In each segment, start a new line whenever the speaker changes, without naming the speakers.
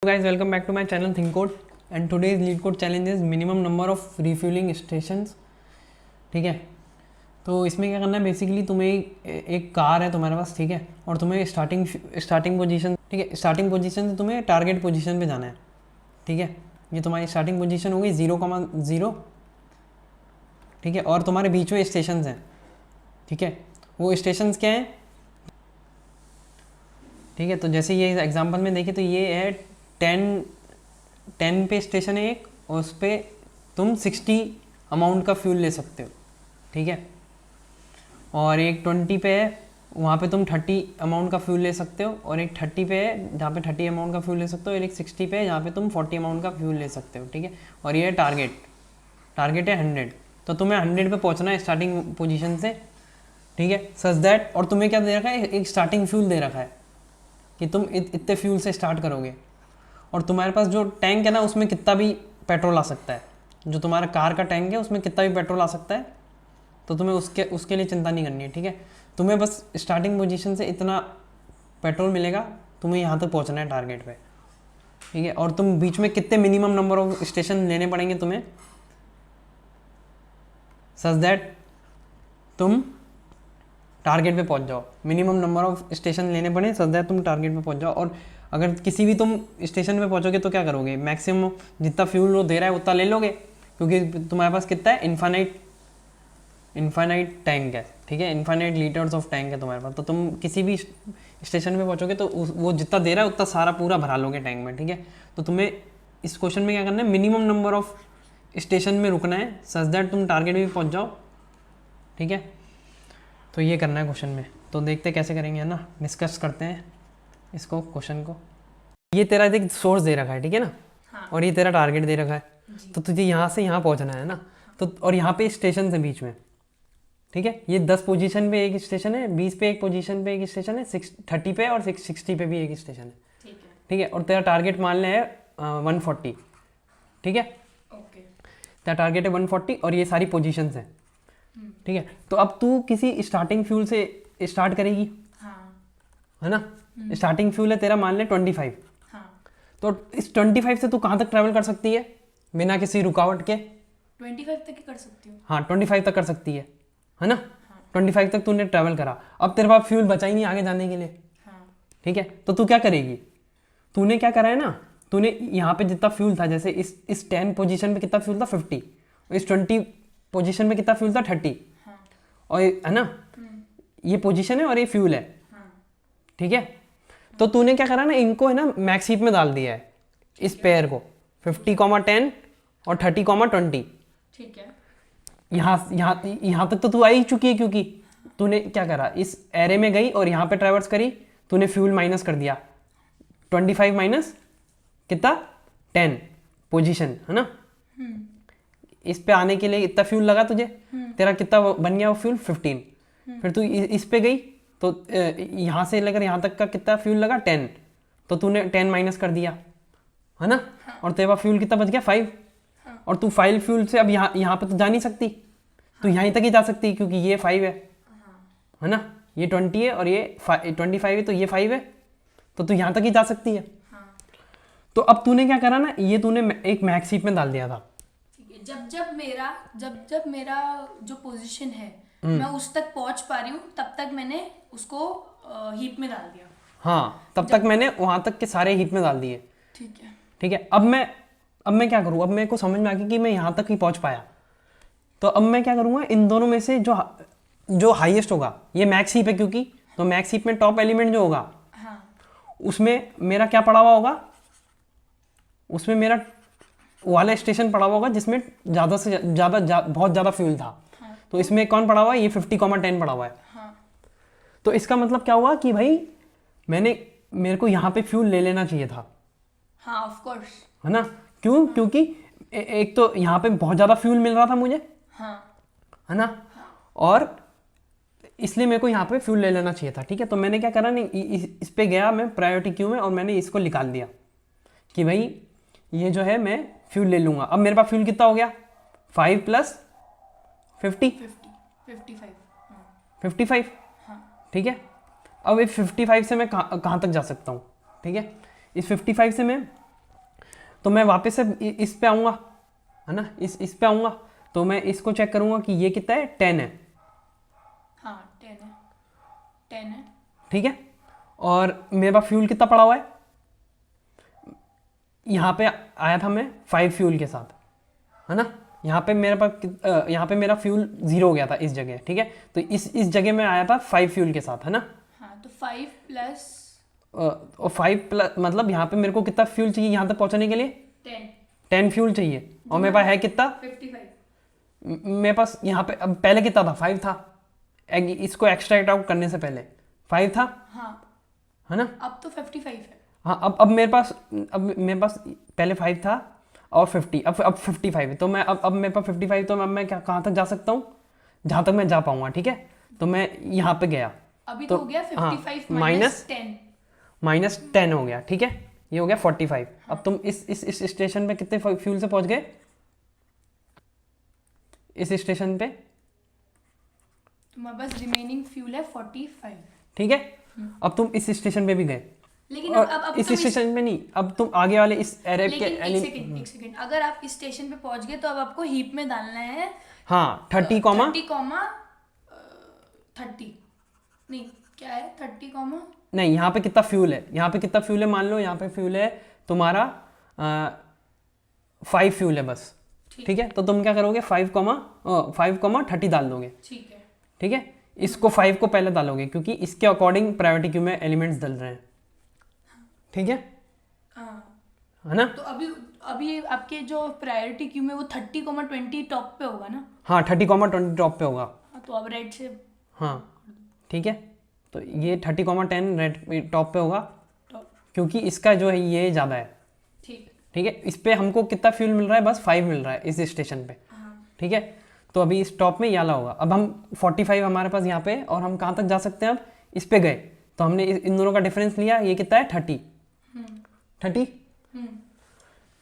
Guys, welcome back to my channel Think Code and today's lead code challenge is minimum number of refueling stations. ठीक है, तो इसमें क्या करना है, बेसिकली तुम्हें एक कार है तुम्हारे पास, ठीक है, और तुम्हें स्टार्टिंग पोजीशन, ठीक है, स्टार्टिंग पोजीशन से तुम्हें टारगेट पोजीशन पे जाना है, ठीक है। ये तुम्हारी स्टार्टिंग पोजीशन होगी 0,0, ठीक है, और तुम्हारे बीच में स्टेशन हैं, ठीक है। वो स्टेशन क्या हैं, ठीक है। तो जैसे ये एग्जांपल में देखें तो ये है 10 पे स्टेशन है एक, और उस पर तुम 60 अमाउंट का फ्यूल ले सकते हो, ठीक है। और एक 20 पे है, वहाँ पे तुम 30 अमाउंट का फ्यूल ले सकते हो, और एक 30 पे है जहाँ पे 30 अमाउंट का फ्यूल ले सकते हो, और एक 60 पे है जहाँ पे तुम 40 अमाउंट का फ्यूल ले सकते हो, ठीक है। और ये टारगेट है 100, तो तुम्हें 100 पे पहुँचना है स्टार्टिंग पोजीशन से, ठीक है, सच दैट। और तुम्हें क्या दे रखा है, एक स्टार्टिंग फ्यूल दे रखा है कि तुम इतने फ्यूल से स्टार्ट करोगे, और तुम्हारे पास जो टैंक है ना उसमें कितना भी पेट्रोल आ सकता है, जो तुम्हारा कार का टैंक है उसमें कितना भी पेट्रोल आ सकता है, तो तुम्हें उसके लिए चिंता नहीं करनी है, ठीक है। तुम्हें बस स्टार्टिंग पोजीशन से इतना पेट्रोल मिलेगा, तुम्हें यहाँ तक पहुँचना है टारगेट पे, ठीक है। और तुम बीच में कितने मिनिमम नंबर ऑफ स्टेशन लेने पड़ेंगे तुम्हें, सच दैट तुम टारगेट पे पहुंच जाओ। मिनिमम नंबर ऑफ स्टेशन लेने पड़े सच दैट तुम टारगेट पे पहुंच जाओ। और अगर किसी भी तुम स्टेशन पे पहुंचोगे तो क्या करोगे, मैक्सिमम जितना फ्यूल वो दे रहा है उतना ले लोगे, क्योंकि तुम्हारे पास कितना है, इन्फाइनाइट टैंक है, ठीक है, इन्फाइनाइट लीटर्स ऑफ टैंक है तुम्हारे पास। तो तुम किसी भी स्टेशन पे पहुंचोगे तो वो जितना दे रहा है उतना सारा पूरा भरा लोगे टैंक में, ठीक है। तो तुम्हें इस क्वेश्चन में क्या करना है, मिनिमम नंबर ऑफ स्टेशन में रुकना है सच दैट तुम टारगेट में भी पहुँच जाओ, ठीक है। तो ये करना है क्वेश्चन में, तो देखते कैसे करेंगे, है ना, डिस्कस करते हैं इसको क्वेश्चन को। ये तेरा एक सोर्स दे रखा है, ठीक है ना, हाँ। और ये तेरा टारगेट दे रखा है, तो तुझे यहाँ से यहाँ पहुँचना है ना, तो और यहाँ पे स्टेशन है बीच में, ठीक है। ये 10 पोजीशन पे एक स्टेशन है, 20 पे एक पोजीशन पे एक स्टेशन है, 30 पे और 60 पे भी एक स्टेशन है, ठीक है। और तेरा टारगेट मान ले है 140, ठीक है, तेरा टारगेट है 140 और ये सारी पोजीशन है, ठीक है। तो अब तू किसी स्टार्टिंग फ्यूल से स्टार्ट करेगी, हाँ। है ना, स्टार्टिंग फ्यूल है तेरा मान ले 25, हाँ। तो इस 25 से तू कहाँ तक ट्रैवल कर सकती है बिना किसी रुकावट के,
25 तक ही कर सकती हूँ,
हाँ 25 तक कर सकती है ना, हाँ। 25 तक तूने ट्रैवल करा, अब तेरे पास फ्यूल बचा ही नहीं आगे जाने के लिए, हाँ। ठीक है। तो तू क्या करेगी, तूने क्या करा है ना, तूने यहाँ पे जितना फ्यूल था, जैसे इस 10 पोजीशन पे कितना फ्यूल था 50, इस 20 पोजीशन में कितना फ्यूल था 30, हाँ। और है ना, ये पोजीशन है और ये फ्यूल है, हाँ। ठीक है। तो तूने क्या करा ना, इनको है ना मैक्स हीप में डाल दिया है, इस पेयर को 50,10 और 30,20, ठीक है। यहाँ तक तो तू आ ही चुकी है, क्योंकि तूने क्या करा, इस एरे में गई और यहाँ पे ट्रैवर्स करी, तूने फ्यूल माइनस कर दिया, 25 माइनस कितना 10 पोजीशन, है ना, इस पे आने के लिए इतना फ्यूल लगा तुझे, तेरा कितना बन गया वो फ्यूल 15, फिर तू इस पे गई तो यहाँ से लेकर यहाँ तक का कितना फ्यूल लगा 10, तो तूने 10 माइनस कर दिया, है ना, हाँ। और तेरा फ्यूल कितना बच गया 5, हाँ। और तू 5 फ्यूल से अब यहाँ पे तो जा नहीं सकती, तो यहीं तक ही जा सकती, क्योंकि ये 5 है ना, ये 20 है और ये 25 है, तो ये 5 है, तो तू यहाँ तक ही जा सकती है, हाँ। तो अब तूने क्या करा ना, ये तूने एक मैक्स हीप में डाल दिया था,
जब मेरा जो पोजीशन है मैं उस तक पहुंच पा रही हूँ, तब तक मैंने उसको हीप में डाल दिया,
हाँ, तब तक मैंने वहां तक के सारे हीप में डाल दिए, ठीक है। अब मैं क्या करूँ, अब मेरे को समझ में आ गया कि मैं यहाँ तक ही पहुंच पाया, तो अब मैं क्या करूँगा, इन दोनों में से जो हाईएस्ट होगा, ये मैक्स हीप है क्योंकि, तो मैक्स हीप में टॉप एलिमेंट जो होगा, हाँ। उसमें मेरा क्या पड़ा हुआ होगा, उसमें मेरा वाला स्टेशन पड़ा हुआ होगा जिसमें ज़्यादा से ज़्यादा बहुत ज़्यादा फ्यूल था, हाँ। तो इसमें कौन पड़ा हुआ है, ये 50,10 पड़ा हुआ है, हाँ। तो इसका मतलब क्या हुआ कि भाई मेरे को यहाँ पे फ्यूल ले लेना चाहिए था,
हाँ ऑफ कोर्स,
है ना, क्यों, हाँ। क्योंकि एक तो यहाँ पे बहुत ज़्यादा फ्यूल मिल रहा था मुझे, हाँ। है ना, हाँ। और इसलिए मेरे को यहाँ पे फ्यूल ले लेना चाहिए था, ठीक है। तो मैंने क्या करा, नहीं इस पे गया मैं प्रायोरिटी क्यू में, और मैंने इसको निकाल दिया कि भाई ये जो है मैं फ्यूल ले लूँगा। अब मेरे पास फ्यूल कितना हो गया, 5 + 55, ठीक है। अब इस 55 से मैं कहाँ तक जा सकता हूँ, ठीक है। इस 55 से मैं तो मैं वापस से इस पे आऊँगा, है ना, इस पे आऊँगा, तो मैं इसको चेक करूँगा कि ये कितना है, 10 है।
हाँ 10 है, 10 है।
ठीक है, और मेरे पास फ्यूल कितना पड़ा हुआ है, यहाँ पे आया था मैं 5 फ्यूल के साथ, है ना, यहाँ पे मेरे पास यहाँ पे मेरा फ्यूल 0 हो गया था इस जगह। ठीक है, तो इस जगह में आया था 5 फ्यूल के साथ, है ना।
हाँ तो 5 प्लस
और 5 प्लस मतलब यहाँ पे मेरे को कितना फ्यूल चाहिए यहाँ तक पहुँचने के लिए, 10 फ्यूल चाहिए। और मेरे पास है कितना,
55।
मेरे पास यहाँ पे अब पहले कितना था, 5 था, इसको एक्सट्रैक्ट आउट करने से पहले 5 था,
हाँ
है ना।
अब तो 55 है।
हाँ अब मेरे पास पहले 5 था और 50, अब 55 है। तो मैं अब मेरे पास 55, तो अब मैं कहाँ तक जा सकता हूँ, जहाँ तक मैं जा पाऊँगा। ठीक है, तो मैं यहाँ पे गया,
अभी तो हो गया 55 माइनस 10,
-10 हो गया। ठीक है, ये हो गया 45। अब तुम इस स्टेशन पे कितने फ्यूल से पहुँच गए, इस स्टेशन पे
तुम्हारे पास रिमेनिंग फ्यूल है 45।
ठीक है, अब तुम इस स्टेशन पे भी गए,
लेकिन
और
अब
इस
तुम
स्टेशन पे नहीं, अब तुम आगे वाले इस एरे के
लेकिन एक सेकंड, अगर आप इस स्टेशन पे पहुंच गए तो अब आपको हीप में डालना है
हाँ 30
30 नहीं क्या है 30
नहीं, यहाँ पे कितना फ्यूल है, यहाँ पे कितना फ्यूल है, मान लो यहाँ पे फ्यूल है तुम्हारा 5 फ्यूल है बस। ठीक है, तो तुम क्या करोगे, 5,30 डाल दोगे।
ठीक है,
ठीक है, इसको 5 को पहले डालोगे क्योंकि इसके अकॉर्डिंग प्रायोरिटी क्यू में एलिमेंट्स डल रहे हैं। ठीक है,
हाँ
है ना।
तो अभी आपके जो प्रायोरिटी क्यू में वो 30,20 टॉप पे होगा ना।
हाँ 30,20 टॉप पे होगा।
हाँ, तो अब रेड से
हाँ ठीक है, तो ये 30,10 रेड टॉप पे होगा
टॉप,
क्योंकि इसका जो है ये ज़्यादा है।
ठीक
ठीक है, इस पे हमको कितना फ्यूल मिल रहा है, बस 5 मिल रहा है इस स्टेशन पे। ठीक है, तो अभी इस टॉप में ये वाला होगा। अब हम 45 हमारे पास यहाँ पे, और हम कहाँ तक जा सकते हैं, अब इस पे गए तो हमने इन दोनों का डिफरेंस लिया, ये कितना है 30।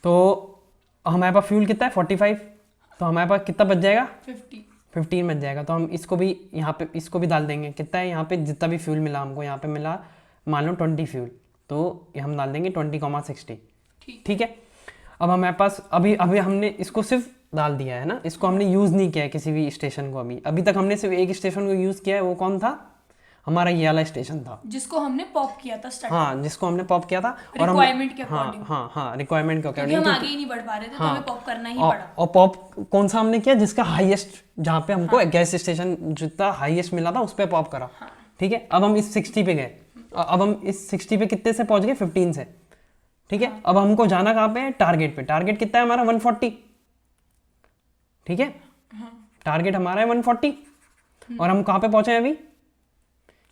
तो हमारे पास फ्यूल कितना है 45, तो हमारे पास कितना बच जाएगा, 15 बच जाएगा। तो हम इसको भी यहाँ पे इसको भी डाल देंगे, कितना है यहाँ पे, जितना भी फ्यूल मिला हमको यहाँ पे मिला, मान लो 20 फ्यूल, तो ये हम डाल देंगे 20,60। ठीक है, अब हमारे पास अभी हमने इसको सिर्फ डाल दिया है ना, इसको हमने यूज़ नहीं किया है किसी भी स्टेशन को। अभी तक हमने सिर्फ एक स्टेशन को यूज़ किया है, वो कौन था, हमारा ये वाला स्टेशन था
जिसको हमने पॉप किया था स्टार्टिंग।
हाँ, जिसको हमने पॉप किया था, और हम
रिक्वायरमेंट के अकॉर्डिंग।
हाँ रिक्वायरमेंट के
क्योंकि
अकॉर्डिंग,
हम आगे ही नहीं बढ़ पा रहे थे तो हमें पॉप करना ही पड़ा।
और पॉप कौन सा हमने किया, जिसका हाईएस्ट, जहाँ पे हमको गैस स्टेशन जितना हाईएस्ट मिला था उस पर पॉप करा। ठीक है, अब हम इस 60 पे गए, अब हम इस 60 पे कितने से पहुंच गए, 15 से। ठीक है, अब हमको जाना कहाँ पे है, टारगेट पे। टारगेट कितना है हमारा, 140। ठीक है, टारगेट हमारा है 140, और हम कहाँ पे पहुंचे हैं अभी,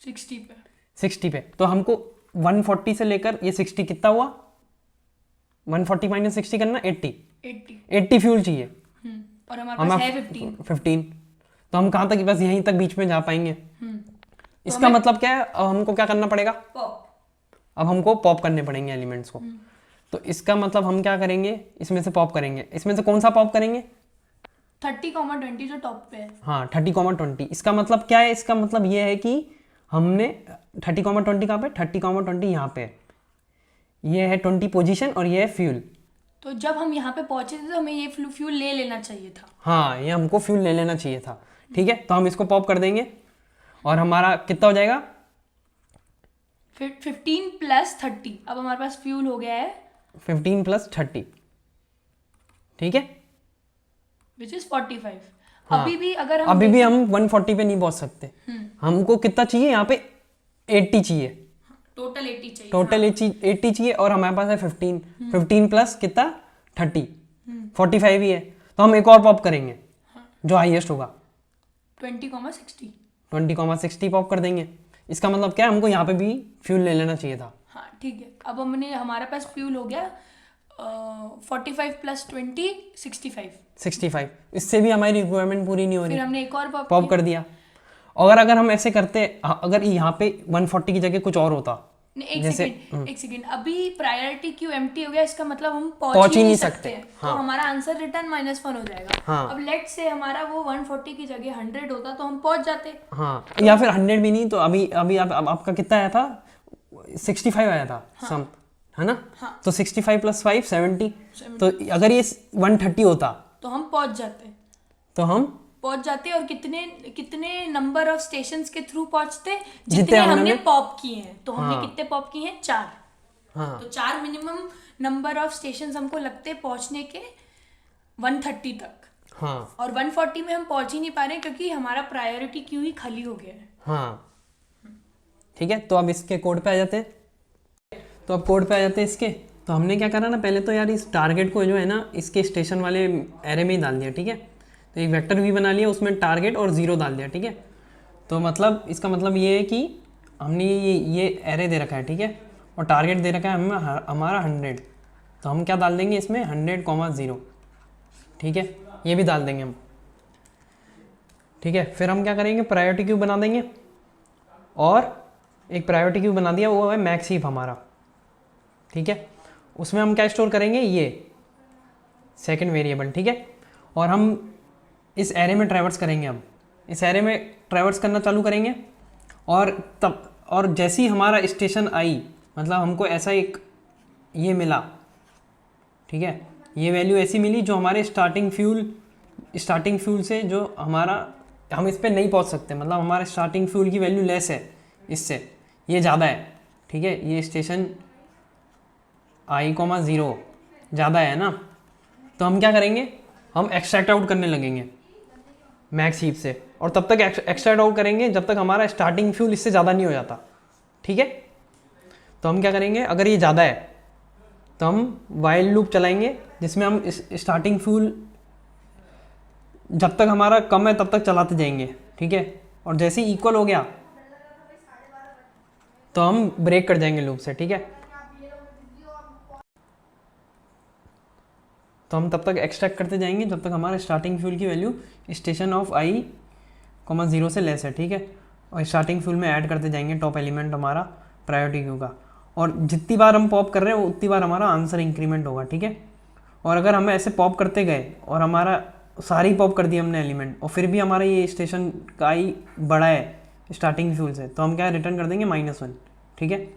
60 पे। तो हमको 140 से लेकर ये 60 कितना हुआ, 140 माइनस 60 करना 80 फ्यूल चाहिए,
और हमारे पास है
15। तो हम कहाँ तक, बस यहीं तक बीच में जा पाएंगे। इसका मतलब क्या है, अब हमको क्या करना पड़ेगा, अब हमको पॉप करने पड़ेंगे एलिमेंट्स को। तो इसका मतलब हम क्या करेंगे, इसमें से पॉप करेंगे। इसमें से कौन सा पॉप करेंगे,
30,20 जो टॉप पे है।
हाँ 30,20। इसका मतलब क्या है, इसका मतलब ये है कि हमने 30,20 कहाँ पे, 30,20 यहाँ पे, ये है 20 पोजीशन और ये है फ्यूल।
तो जब हम यहाँ पे पहुंचे थे तो हमें ये फ्यूल ले लेना चाहिए था।
हाँ, ये हमको फ्यूल ले लेना चाहिए था। ठीक है, तो हम इसको पॉप कर देंगे और हमारा कितना हो जाएगा,
15 प्लस 30। अब हमारे पास फ्यूल हो गया है
15 प्लस 30। ठीक है,
विच इज 45।
हाँ,
अभी भी अगर हम
अभी भी हम 140 पे नहीं पहुंच सकते। हमको कितना चाहिए यहाँ पे, 80 चाहिए,
टोटल 80 चाहिए।
टोटल 80 चाहिए, और हमारे पास है 15 प्लस कितना, 30, 45 ही है। तो हम एक और पॉप करेंगे जो हाईएस्ट होगा,
20,60
पॉप कर देंगे। इसका मतलब क्या है, हमको यहाँ पे भी फ्यूल ले लेना चाहिए था।
हाँ ठीक है, अब हमने हमारे पास फ्यूल हो गया 45 प्लस 20 65।
इससे भी हमारी रिक्वायरमेंट पूरी नहीं हो रही,
फिर हमने एक और
पॉप कर दिया। और अगर हम ऐसे करते, अगर यहाँ पे 140 की जगह कुछ और होता,
एक सेकंड, अभी प्रायोरिटी क्यू एम्प्टी हो गया, इसका मतलब हम
पहुंच ही नहीं सकते।
तो हमारा आंसर रिटर्न -1 हो जाएगा।
हाँ।
अब लेट से हमारा वो 140 की जगह 100 होता तो हम पहुंच जाते।
हाँ, या फिर 100 भी नहीं, तो अभी आपका कितना आया था, 65 आया था सम, है ना?
हाँ।
तो 65 + 5 70। तो अगर ये 130 होता
तो हम पहुंच जाते
तो हम
और कितने कितने नंबर ऑफ स्टेशंस के थ्रू पहुंचते,
जितने
जितने हमने
हमने
पॉप किए हैं। तो हमने
हाँ।
कितने पॉप किए हैं? 4।
हाँ
तो 4 मिनिमम नंबर ऑफ स्टेशंस हमको लगते हैं पहुंचने के 130 तक।
हाँ
और 140 में हम पहुंच ही नहीं पा रहे हैं क्योंकि हमारा प्रायोरिटी क्यू ही खाली हो गया है।
हाँ ठीक है। तो अब इसके कोड पे आ जाते हैं। तो अब कोड पे आ जाते हैं इसके। तो हमने क्या करा ना, पहले तो यार इस टारगेट को जो है ना इसके स्टेशन वाले एरे में ही डाल दिया, ठीक है। तो एक वेक्टर भी बना लिया, उसमें टारगेट और 0 डाल दिया, ठीक है। तो मतलब इसका मतलब ये है कि हमने ये एरे दे रखा है, ठीक है, और टारगेट दे रखा है हमें हमारा 100। तो हम क्या डाल देंगे इसमें 100,0, ठीक है, ये भी डाल देंगे हम, ठीक है। फिर हम क्या करेंगे, प्रायोरिटी क्यू बना देंगे, और एक प्रायोरिटी क्यू बना दिया, वो है मैक्स हीप हमारा, ठीक है। उसमें हम क्या स्टोर करेंगे, ये सेकंड वेरिएबल, ठीक है। और हम इस एरे में ट्रैवर्स करेंगे, हम इस एरे में ट्रैवर्स करना चालू करेंगे, और जैसे ही हमारा स्टेशन आई, मतलब हमको ऐसा एक ये मिला, ठीक है, ये वैल्यू ऐसी मिली जो हमारे स्टार्टिंग फ्यूल से जो हमारा, हम इस पर नहीं पहुंच सकते, मतलब हमारे स्टार्टिंग फ्यूल की वैल्यू लेस है इससे, ये ज़्यादा है, ठीक है, ये स्टेशन i,0 ज़्यादा है ना। तो हम क्या करेंगे, हम एक्सट्रैक्ट आउट करने लगेंगे मैक्स हीप से, और तब तक एक्सट्रैक्ट आउट करेंगे जब तक हमारा स्टार्टिंग फ्यूल इससे ज़्यादा नहीं हो जाता, ठीक है। तो हम क्या करेंगे, अगर ये ज़्यादा है तो हम वाइल लूप चलाएंगे, जिसमें हम स्टार्टिंग फ्यूल जब तक हमारा कम है तब तक चलाते जाएंगे, ठीक है। और जैसे ही इक्वल हो गया तो हम ब्रेक कर जाएंगे लूप से, ठीक है। तो हम तब तक एक्सट्रैक्ट करते जाएंगे जब तक हमारा स्टार्टिंग फ्यूल की वैल्यू स्टेशन ऑफ i,0 से लेस है, ठीक है। और स्टार्टिंग फ्यूल में ऐड करते जाएंगे टॉप एलिमेंट हमारा प्रायोरिटी क्यू का, और जितनी बार हम पॉप कर रहे हैं उतनी बार हमारा आंसर इंक्रीमेंट होगा, ठीक है। और अगर हम ऐसे पॉप करते गए और हमारा सारी पॉप कर दिए हमने एलिमेंट, और फिर भी हमारा ये स्टेशन का i बड़ा है स्टार्टिंग फ्यूल से, तो हम क्या रिटर्न कर देंगे -1, ठीक है।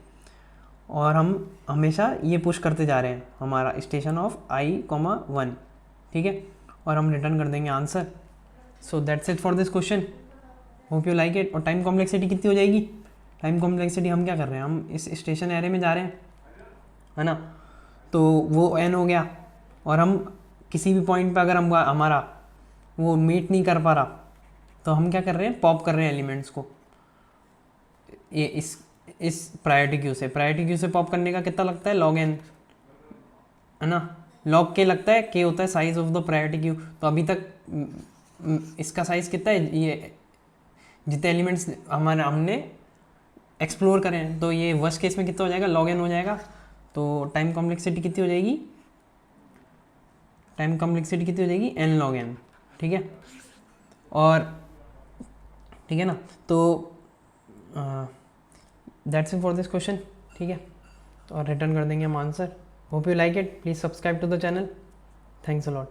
और हम हमेशा ये पुश करते जा रहे हैं हमारा स्टेशन ऑफ i,1, ठीक है, और हम रिटर्न कर देंगे answer. So that's it for this question, hope you like it. और टाइम कॉम्प्लेक्सिटी कितनी हो जाएगी, टाइम कॉम्प्लेक्सिटी हम क्या कर रहे हैं, हम इस स्टेशन एरे में जा रहे हैं, है ना। तो वो n हो गया, और हम किसी भी पॉइंट पे अगर हम हमारा वो मीट नहीं कर पा रहा, तो हम क्या कर रहे हैं, पॉप कर रहे हैं एलिमेंट्स को, ये इस प्रायोरिटी क्यू से पॉप करने का कितना लगता है, log n, है ना। log k लगता है, k होता है size of the priority queue. तो अभी तक इसका साइज कितना है, ये जितने एलिमेंट्स हमने एक्सप्लोर करें हैं, तो ये वर्स्ट केस में कितना हो जाएगा, log n हो जाएगा। तो टाइम कॉम्प्लेक्सिटी कितनी हो जाएगी, n log n, ठीक है। और ठीक है ना, तो that's it for this question, ठीक है। तो और रिटर्न कर देंगे हम answer. Hope you like it, please subscribe to the channel, thanks a lot.